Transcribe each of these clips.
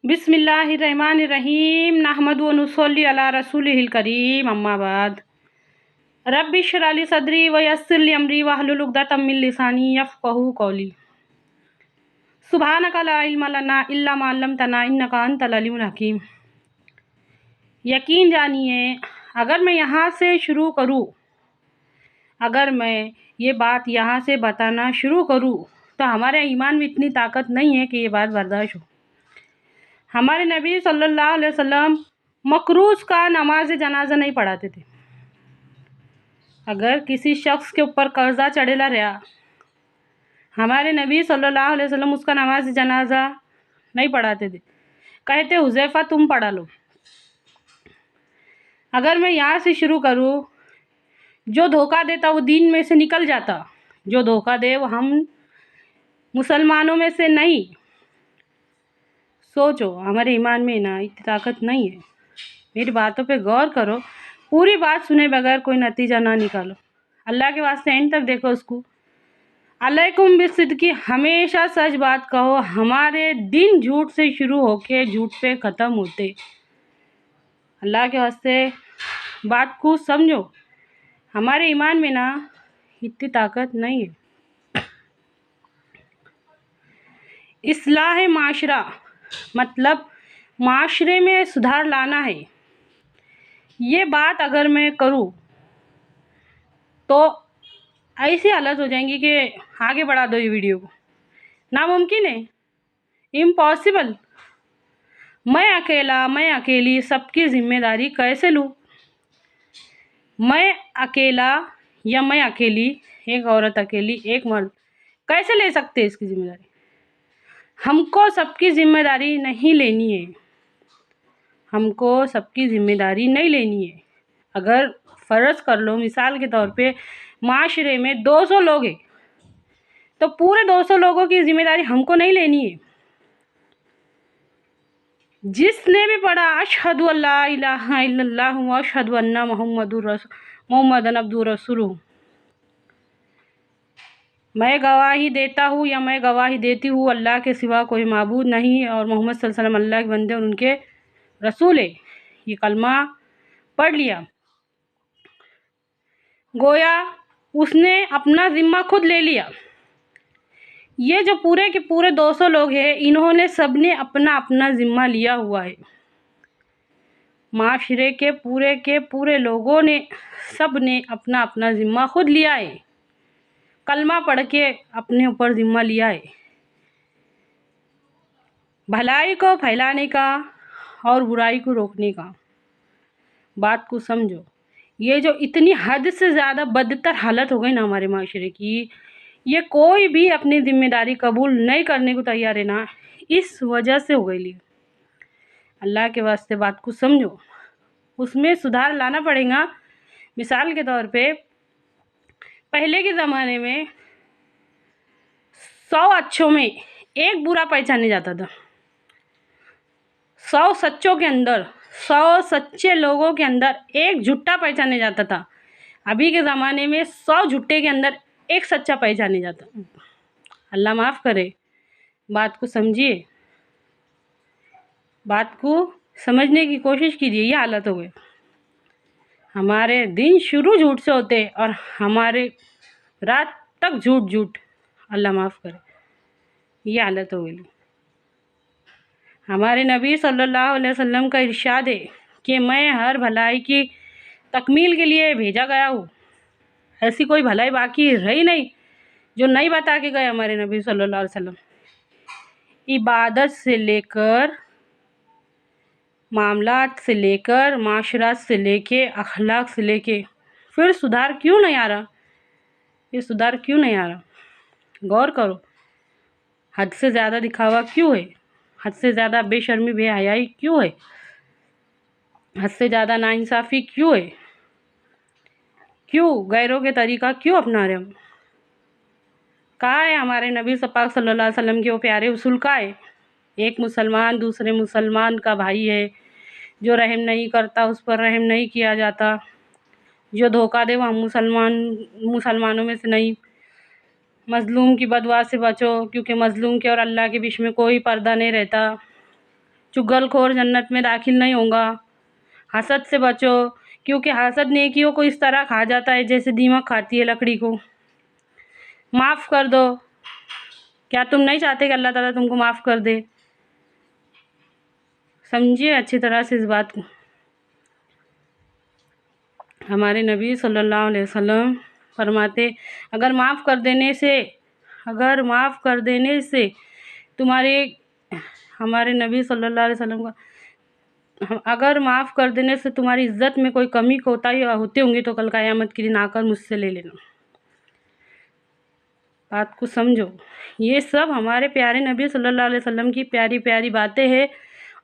बिस्मिल्लाहिर्रहमानिर्रहीम नहमदु व नुसल्ली अला रसूलिहिल करीम अम्मा बाद रब्बि इश्रह ली सदरी व यस्सिर ली अमरी वहलुल उक़दतम मिन लिसानी यफ़क़हू क़ौली सुब्हानका ला इल्म लना इल्ला मा अल्लमतना इन्नका अंतल अलीमुल हकीम। यकीन जानिए अगर मैं यहाँ से शुरू करूँ, अगर मैं ये बात यहाँ से बताना शुरू करूँ तो हमारे ईमान में इतनी ताकत नहीं है कि ये बात बर्दाश्त हो। हमारे नबी सल्लल्लाहु अलैहि वसल्लम मकरूज़ का नमाज जनाजा नहीं पढ़ाते थे। अगर किसी शख्स के ऊपर कर्जा चढ़ेला रहा, हमारे नबी सल्लल्लाहु अलैहि वसल्लम उसका नमाज जनाजा नहीं पढ़ाते थे, कहते हुज़ैफ़ा तुम पढ़ा लो। अगर मैं यहाँ से शुरू करूँ, जो धोखा देता वो दीन में से निकल जाता, जो धोखा दे वो हम मुसलमानों में से नहीं। सोचो हमारे ईमान में ना इतनी ताकत नहीं है। मेरी बातों पे गौर करो, पूरी बात सुने बगैर कोई नतीजा ना निकालो। अल्लाह के वास्ते एंड तक देखो उसको। अलैकुम बिसिद्क़ी, हमेशा सच बात कहो। हमारे दिन झूठ से शुरू होके झूठ पे ख़त्म होते। अल्लाह के वास्ते बात को समझो, हमारे ईमान में ना इतनी ताकत नहीं है। इस्लाह माशरा मतलब माशरे में सुधार लाना है। ये बात अगर मैं करूँ तो ऐसी हालत हो जाएंगी कि आगे बढ़ा दो ये वीडियो को। नामुमकिन है, इम्पॉसिबल। मैं अकेली सबकी ज़िम्मेदारी कैसे लूँ? मैं अकेला या मैं अकेली, एक औरत अकेली, एक मर्द कैसे ले सकते हैं इसकी ज़िम्मेदारी? हमको सबकी ज़िम्मेदारी नहीं लेनी है। हमको सबकी ज़िम्मेदारी नहीं लेनी है। अगर फ़र्ज़ कर लो मिसाल के तौर पे माशरे में 200 लोग हैं तो पूरे 200 लोगों की ज़िम्मेदारी हमको नहीं लेनी है। जिसने भी पढ़ा अशहदु अल्ला इलाहा इल्लल्लाह व अशहदु अन्ना मुहम्मदन अब्दुहु रसूलुहु, मैं गवाही देता हूँ या मैं गवाही देती हूँ अल्लाह के सिवा कोई माबूद नहीं और मोहम्मद सल्लल्लाहु अलैहि वसल्लम अल्लाह के बंदे और उनके रसूल है। ये कलमा पढ़ लिया, गोया उसने अपना ज़िम्मा खुद ले लिया। ये जो पूरे के पूरे 200 लोग हैं, इन्होंने सबने अपना अपना ज़िम्मा लिया हुआ है। माशरे के पूरे लोगों ने सब ने अपना अपना ज़िम्मा खुद लिया है। कलमा पढ़ के अपने ऊपर ज़िम्मा लिया है, भलाई को फैलाने का और बुराई को रोकने का। बात को समझो। ये जो इतनी हद से ज़्यादा बदतर हालत हो गई ना हमारे माशरे की, ये कोई भी अपनी ज़िम्मेदारी कबूल नहीं करने को तैयार है ना, इस वजह से हो गई। अल्लाह के वास्ते बात को समझो, उसमें सुधार लाना पड़ेगा। मिसाल के तौर पे पहले के ज़माने में 100 अच्छों में एक बुरा पहचाने जाता था। 100 सच्चों के अंदर, 100 सच्चे लोगों के अंदर एक झूठा पहचाने जाता था। अभी के ज़माने में 100 झूठे के अंदर एक सच्चा पहचाने जाता। अल्लाह माफ़ करे। बात को समझिए, बात को समझने की कोशिश कीजिए। ये हालत हो गई। हमारे दिन शुरू झूठ से होते और हमारे रात तक झूठ। अल्लाह माफ़ करे। ये हालत हो गई। हमारे नबी सल्लल्लाहु अलैहि वसल्लम का इरशाद है कि मैं हर भलाई की तकमील के लिए भेजा गया हूँ। ऐसी कोई भलाई बाकी रही नहीं जो नहीं बता के गए हमारे नबी सल्लल्लाहु अलैहि वसल्लम। इबादत से लेकर, मामलात से लेकर, माशरात से लेके, अखलाक से लेके, फिर सुधार क्यों नहीं आ रहा? ये सुधार क्यों नहीं आ रहा? गौर करो। हद से ज़्यादा दिखावा क्यों है? हद से ज़्यादा बेशर्मी बेहयाई क्यों है? हद से ज़्यादा नाइंसाफ़ी क्यों है? क्यों गैरों के तरीक़ा क्यों अपना रहे हम? कहा है हमारे नबी पाक सल्लल्लाहु अलैहि वसल्लम के वो प्यारे उसूल का है, एक मुसलमान दूसरे मुसलमान का भाई है, जो रहम नहीं करता उस पर रहम नहीं किया जाता, जो धोखा दे वो हम मुसलमानों में से नहीं। मज़लूम की बददुआ से बचो क्योंकि मज़लूम के और अल्लाह के बीच में कोई पर्दा नहीं रहता। चुगलखोर जन्नत में दाखिल नहीं होगा। हसद से बचो, क्योंकि हसद नेकियों को इस तरह खा जाता है जैसे दीमक खाती है लकड़ी को। माफ़ कर दो, क्या तुम नहीं चाहते कि अल्लाह ताला तुमको माफ़ कर दे? समझिए अच्छी तरह से इस बात को। हमारे नबी सल्लल्लाहु अलैहि वसल्लम फरमाते, अगर माफ़ कर देने से तुम्हारे, हमारे नबी सल्लल्लाहु अलैहि वसल्लम का, अगर माफ़ कर देने से तुम्हारी इज़्ज़त में कोई कमी कोताही होती होंगी तो कल क़यामत के दिन आकर मुझसे ले लेना। बात को समझो। ये सब हमारे प्यारे नबी सल्लल्लाहु अलैहि वसल्लम की प्यारी प्यारी बातें हैं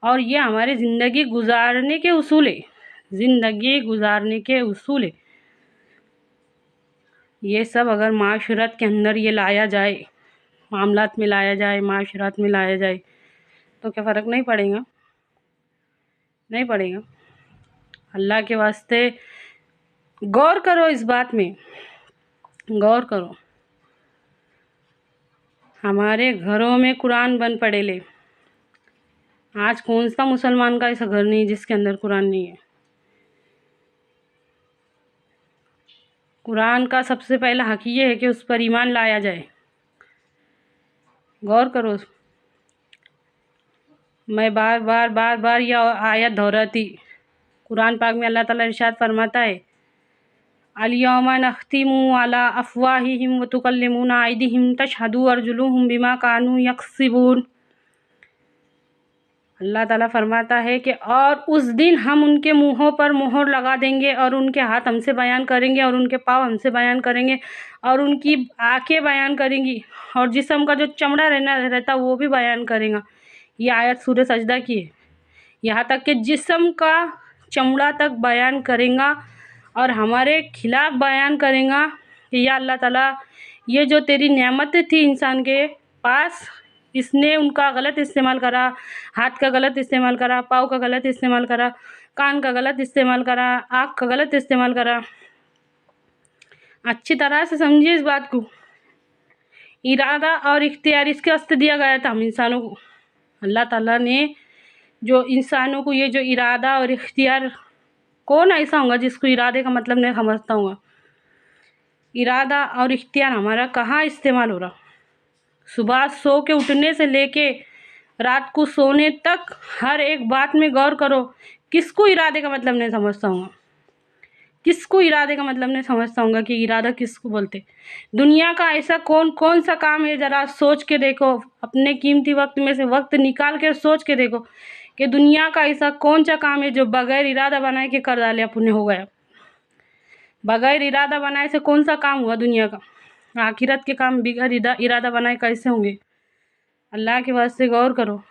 और ये हमारी ज़िंदगी गुजारने के उसूल है। ज़िंदगी गुजारने के उसूल है। ये सब अगर माशरत के अंदर ये लाया जाए, मामलात में लाया जाए, माशरत में लाया जाए तो क्या फ़र्क नहीं पड़ेगा? नहीं पड़ेगा। अल्लाह के वास्ते गौर करो, इस बात में गौर करो। हमारे घरों में कुरान बंद पड़े ले। आज कौन सा मुसलमान का ऐसा घर नहीं जिसके अंदर कुरान नहीं है? कुरान का सबसे पहला हक़ ये है कि उस पर ईमान लाया जाए। गौर करो। मैं बार बार यह आयत दोहराती। कुरान पाक में अल्लाह ताला इरशाद फरमाता है, अल-यौमा नख्तिमु अला अफ़वाहिहिम व तुकल्लिमुना अयदीहिम तशहदु अर्जुलुहुम बिमा कानू यक्सिबून। अल्लाह ताला फरमाता है कि और उस दिन हम उनके मुँहों पर मोहर लगा देंगे और उनके हाथ हमसे बयान करेंगे और उनके पाँव हमसे बयान करेंगे और उनकी आँखें बयान करेंगी और जिस्म का जो चमड़ा रहता वो भी बयान करेगा। ये आयत सूरह सजदा की है। यहाँ तक कि जिस्म का चमड़ा तक बयान करेगा और हमारे खिलाफ बयान करेगा कि या अल्लाह ताला, ये जो तेरी नेमतें थी इंसान के पास, इसने उनका गलत इस्तेमाल करा, हाथ का गलत इस्तेमाल करा, पाँव का गलत इस्तेमाल करा, कान का गलत इस्तेमाल करा, आँख का गलत इस्तेमाल करा। अच्छी तरह से समझिए इस बात को। इरादा और इख्तियार इसके वास्ते दिया गया था हम इंसानों को। अल्लाह ताला ने जो इंसानों को ये जो इरादा और इख्तियार, कौन ऐसा होगा जिसको इरादे का मतलब नहीं समझता होगा? इरादा और इख्तियार हमारा कहाँ इस्तेमाल हो रहा? सुबह सो के उठने से लेके रात को सोने तक हर एक बात में गौर करो। किसको इरादे का मतलब नहीं समझता हूँ? किसको इरादे का मतलब नहीं समझता हूँ कि इरादा किसको बोलते? दुनिया का ऐसा कौन सा काम है, ज़रा सोच के देखो। अपने कीमती वक्त में से वक्त निकाल के सोच के देखो कि दुनिया का ऐसा कौन सा काम है जो बगैर इरादा बनाए के कर डाले पुण्य हो गया। बगैर इरादा बनाए से कौन सा काम हुआ दुनिया का? आखिरत के काम बगैर इरादा बनाए कैसे होंगे? अल्लाह के वास्ते गौर करो।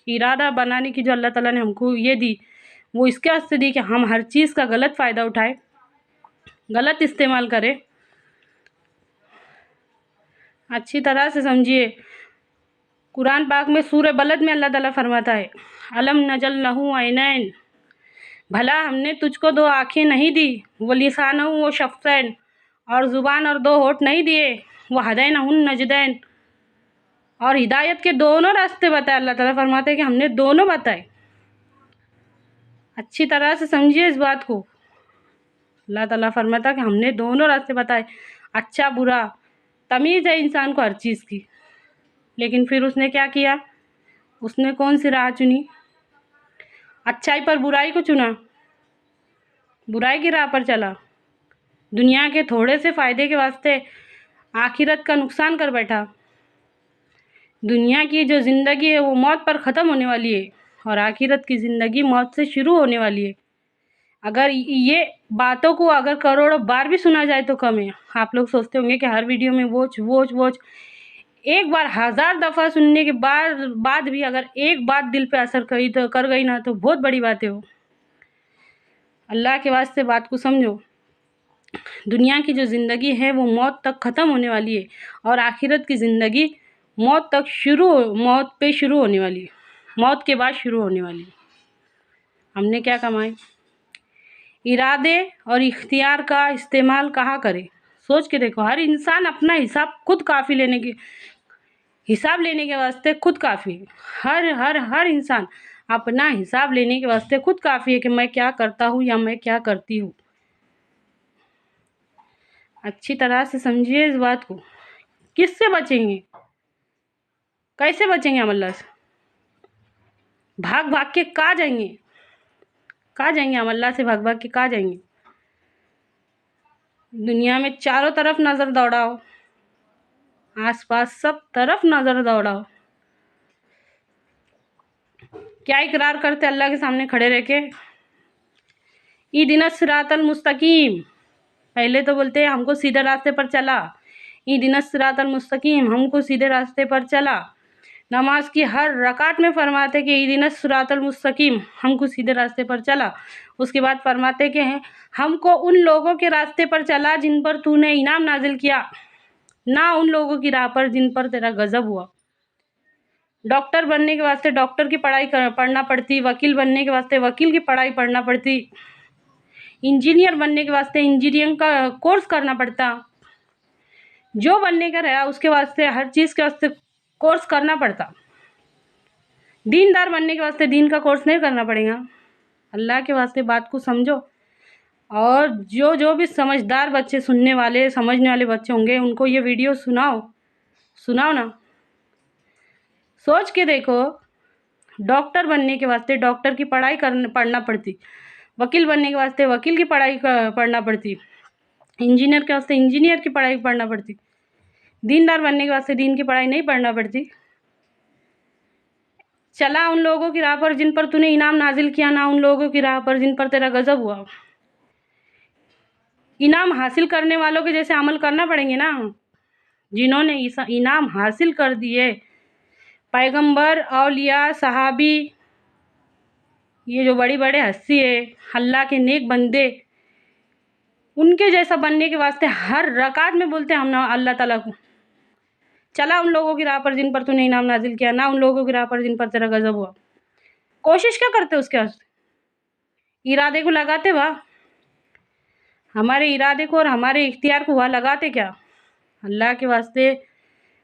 इरादा बनाने की जो अल्लाह ताला ने हमको ये दी, वो इसके वास्ते दी कि हम हर चीज़ का गलत फ़ायदा उठाए, गलत इस्तेमाल करें। अच्छी तरह से समझिए। कुरान पाक में सूरह बलद में अल्लाह ताला फरमाता है, अलम नजल लहू ऐनैन, भला हमने तुझको दो आँखें नहीं दी, वो लिसानहु व शफ़तैन, और ज़ुबान और दो होठ नहीं दिए, वो हदैनहुन नजदैन, और हिदायत के दोनों रास्ते बताए। अल्लाह ताला फरमाते हैं कि हमने दोनों बताए। अच्छी तरह से समझिए इस बात को। अल्लाह ताला फरमाता है कि हमने दोनों रास्ते बताए, अच्छा बुरा। तमीज़ है इंसान को हर चीज़ की, लेकिन फिर उसने क्या किया? उसने कौन सी राह चुनी? अच्छाई पर बुराई को चुना, बुराई की राह पर चला। दुनिया के थोड़े से फ़ायदे के वास्ते आखिरत का नुकसान कर बैठा। दुनिया की जो ज़िंदगी है वो मौत पर ख़त्म होने वाली है और आखिरत की ज़िंदगी मौत से शुरू होने वाली है। अगर ये बातों को अगर करोड़ों बार भी सुना जाए तो कम है। आप लोग सोचते होंगे कि हर वीडियो में वोच। एक बार 1000 दफ़ा सुनने के बाद भी अगर एक बात दिल पे असर कर गई ना तो बहुत बड़ी बात है वो। अल्लाह के वास्ते बात को समझो। दुनिया की जो ज़िंदगी है वो मौत तक ख़त्म होने वाली है और आखिरत की ज़िंदगी मौत पे शुरू होने वाली है, मौत के बाद शुरू होने वाली है। हमने क्या कमाए? इरादे और इख्तियार का इस्तेमाल कहाँ करें? सोच के देखो। हर इंसान अपना हिसाब खुद हिसाब लेने के वास्ते खुद काफ़ी है। हर इंसान अपना हिसाब लेने के वास्ते खुद काफ़ी है कि मैं क्या करता हूँ या मैं क्या करती हूँ। अच्छी तरह से समझिए इस बात को। किससे बचेंगे, कैसे बचेंगे हम अल्लाह से? भाग भाग के कहाँ जाएंगे, कहाँ जाएंगे हम अल्लाह से भाग भाग के कहाँ जाएंगे? दुनिया में चारों तरफ नज़र दौड़ाओ, आसपास सब तरफ नज़र दौड़ाओ, क्या इकरार करते अल्लाह के सामने खड़े रह के? इहदिनस सिरातल मुस्तकीम, पहले तो बोलते हैं हमको सीधे रास्ते पर चला, इहदिनस सिरातल मुस्तकीम, हमको सीधे रास्ते पर चला। नमाज की हर रकात में फरमाते कि इहदिनस सिरातल मुस्तकीम, हमको सीधे रास्ते पर चला। उसके बाद फरमाते कि हमको उन लोगों के रास्ते पर चला जिन पर तूने इनाम नाजिल किया, ना उन लोगों की राह पर जिन पर तेरा गजब हुआ। डॉक्टर बनने के वास्ते डॉक्टर की पढ़ाई पढ़ना पड़ती, वकील बनने के वास्ते वकील की पढ़ाई पढ़ना पड़ती, इंजीनियर बनने के वास्ते इंजीनियरिंग का कोर्स करना पड़ता। जो बनने का रहा उसके वास्ते हर चीज़ के वास्ते कोर्स करना पड़ता। दीनदार बनने के वास्ते दीन का कोर्स नहीं करना पड़ेगा। अल्लाह के वास्ते बात को समझो। और जो भी समझदार बच्चे, सुनने वाले समझने वाले बच्चे होंगे उनको ये वीडियो सुनाओ ना। सोच के देखो, डॉक्टर बनने के वास्ते डॉक्टर की पढ़ाई पढ़ना पड़ती, वकील बनने के वास्ते वकील की पढ़ाई पढ़ना पड़ती, इंजीनियर के वास्ते इंजीनियर की पढ़ाई पढ़ना पड़ती, दीनदार बनने के वास्ते दीन की पढ़ाई नहीं पढ़ना पड़ती। चला उन लोगों की राह पर जिन पर तूने इनाम नाजिल किया, ना उन लोगों की राह पर जिन पर तेरा गजब हुआ। इनाम हासिल करने वालों के जैसे अमल करना पड़ेंगे ना, जिन्होंने इनाम हासिल कर दिए, पैगंबर, औलिया, सहाबी, ये जो बड़ी बड़े हस्ती है, अल्लाह के नेक बंदे, उनके जैसा बनने के वास्ते हर रकात में बोलते हैं हम ना अल्लाह ताला को, चला उन लोगों की राह पर जिन पर तूने इनाम नाजिल किया, ना उन लोगों की राह पर जिन पर तेरा गजब हुआ। कोशिश क्या करते उसके वास्ते? इरादे को लगाते वाह, हमारे इरादे को और हमारे इख्तियार को वहाँ लगाते क्या? अल्लाह के वास्ते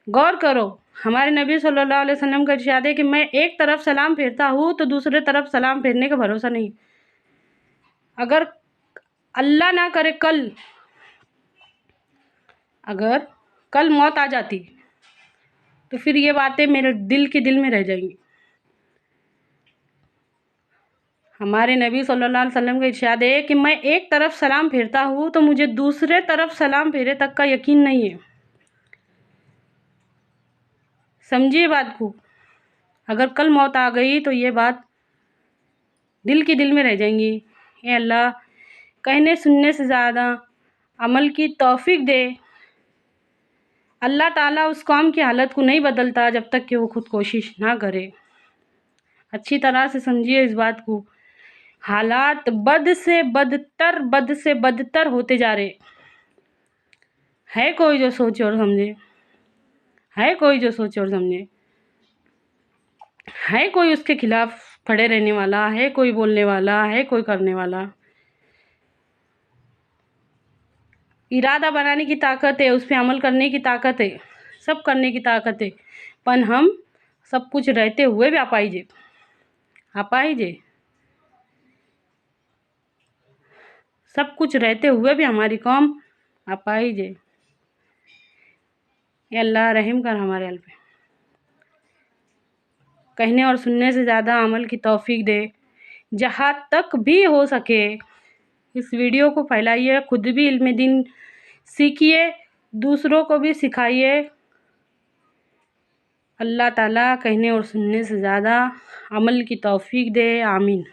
गौर करो। हमारे नबी सल्लल्लाहु अलैहि वसल्लम का इरशाद है कि मैं एक तरफ सलाम फेरता हूँ तो दूसरे तरफ सलाम फेरने का भरोसा नहीं। अगर अल्लाह ना करे अगर कल मौत आ जाती तो फिर ये बातें मेरे दिल में रह जाएंगी। हमारे नबी सल्लल्लाहु अलैहि वसल्लम का इरशाद है कि मैं एक तरफ सलाम फेरता हूँ तो मुझे दूसरे तरफ सलाम फेरे तक का यकीन नहीं है। समझिए बात को। अगर कल मौत आ गई तो ये बात दिल में रह जाएंगी। ए अल्लाह, कहने सुनने से ज़्यादा अमल की तौफीक दे। अल्लाह ताला उस कौम की हालत को नहीं बदलता जब तक कि वो खुद कोशिश ना करे। अच्छी तरह से समझिए इस बात को। हालात बद से बदतर होते जा रहे। है कोई जो सोचे और समझे? है कोई जो सोचे और समझे? है कोई उसके खिलाफ खड़े रहने वाला? है कोई बोलने वाला? है कोई करने वाला? इरादा बनाने की ताकत है, उस पर अमल करने की ताकत है, सब करने की ताकत है, पर हम सब कुछ रहते हुए भी अपाहिजे सब कुछ रहते हुए भी हमारी कौम अपाहिजे। ये अल्लाह रहम कर हमारे हाल पे। कहने और सुनने से ज़्यादा अमल की तौफीक दे। जहाँ तक भी हो सके इस वीडियो को फैलाइए, खुद भी इल्म दीन सीखिए, दूसरों को भी सिखाइए। अल्लाह ताला कहने और सुनने से ज़्यादा अमल की तौफीक दे। आमीन।